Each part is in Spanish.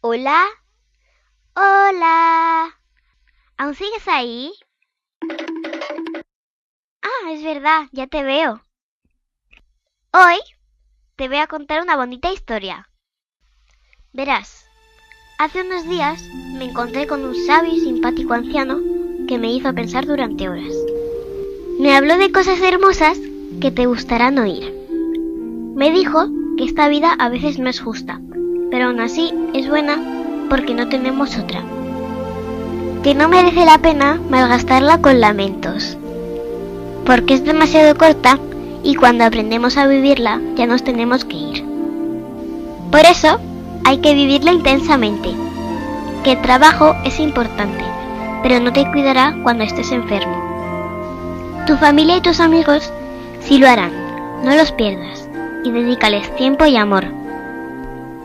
Hola, hola. ¿Aún sigues ahí? Ah, es verdad, ya te veo. Hoy te voy a contar una bonita historia. Verás, hace unos días me encontré con un sabio y simpático anciano que me hizo pensar durante horas. Me habló de cosas hermosas que te gustarán oír. Me dijo que esta vida a veces no es justa, pero aún así es buena porque no tenemos otra. Que no merece la pena malgastarla con lamentos, porque es demasiado corta y cuando aprendemos a vivirla ya nos tenemos que ir. Por eso hay que vivirla intensamente, que el trabajo es importante, pero no te cuidará cuando estés enfermo. Tu familia y tus amigos sí lo harán, no los pierdas y dedícales tiempo y amor.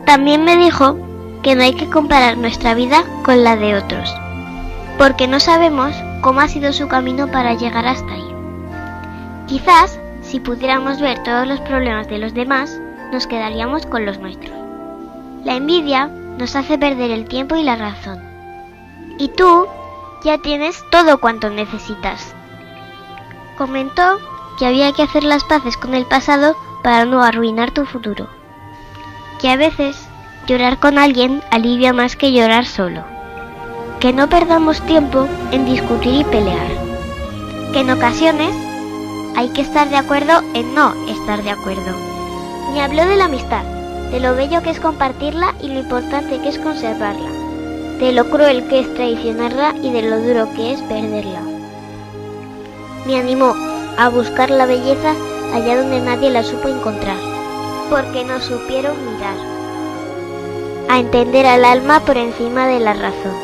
También me dijo que no hay que comparar nuestra vida con la de otros, porque no sabemos cómo ha sido su camino para llegar hasta ahí. Quizás, si pudiéramos ver todos los problemas de los demás, nos quedaríamos con los nuestros. La envidia nos hace perder el tiempo y la razón. Y tú ya tienes todo cuanto necesitas. Comentó que había que hacer las paces con el pasado para no arruinar tu futuro. Que a veces llorar con alguien alivia más que llorar solo. Que no perdamos tiempo en discutir y pelear. Que en ocasiones hay que estar de acuerdo en no estar de acuerdo. Me habló de la amistad, de lo bello que es compartirla y lo importante que es conservarla, de lo cruel que es traicionarla y de lo duro que es perderla. Me animó a buscar la belleza allá donde nadie la supo encontrar, porque no supieron mirar. A entender al alma por encima de la razón.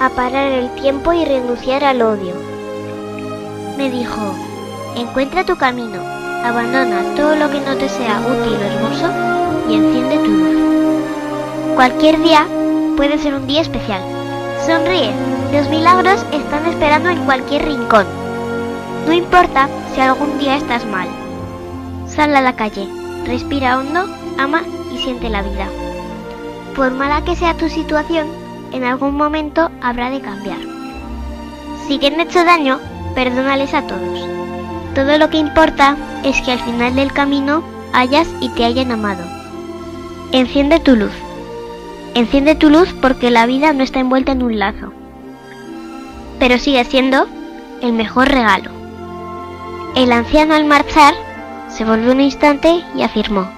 A parar el tiempo y renunciar al odio. Me dijo: encuentra tu camino, abandona todo lo que no te sea útil o hermoso y enciende tu luz. Cualquier día puede ser un día especial. Sonríe, los milagros están esperando en cualquier rincón. No importa si algún día estás mal. Sal a la calle, respira hondo, ama y siente la vida. Por mala que sea tu situación, en algún momento habrá de cambiar. Si te han hecho daño, perdónales a todos. Todo lo que importa es que al final del camino hayas y te hayan amado. Enciende tu luz. Enciende tu luz porque la vida no está envuelta en un lazo. Pero sigue siendo el mejor regalo. El anciano al marchar se volvió un instante y afirmó: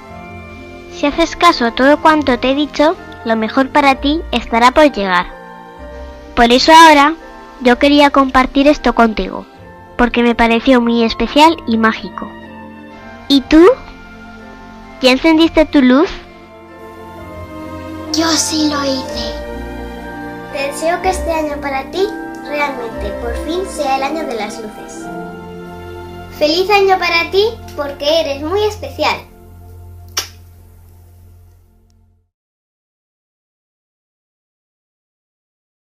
si haces caso a todo cuanto te he dicho, lo mejor para ti estará por llegar. Por eso ahora yo quería compartir esto contigo, porque me pareció muy especial y mágico. ¿Y tú? ¿Ya encendiste tu luz? Yo sí lo hice. Te deseo que este año para ti realmente por fin sea el año de las luces. Feliz año para ti porque eres muy especial.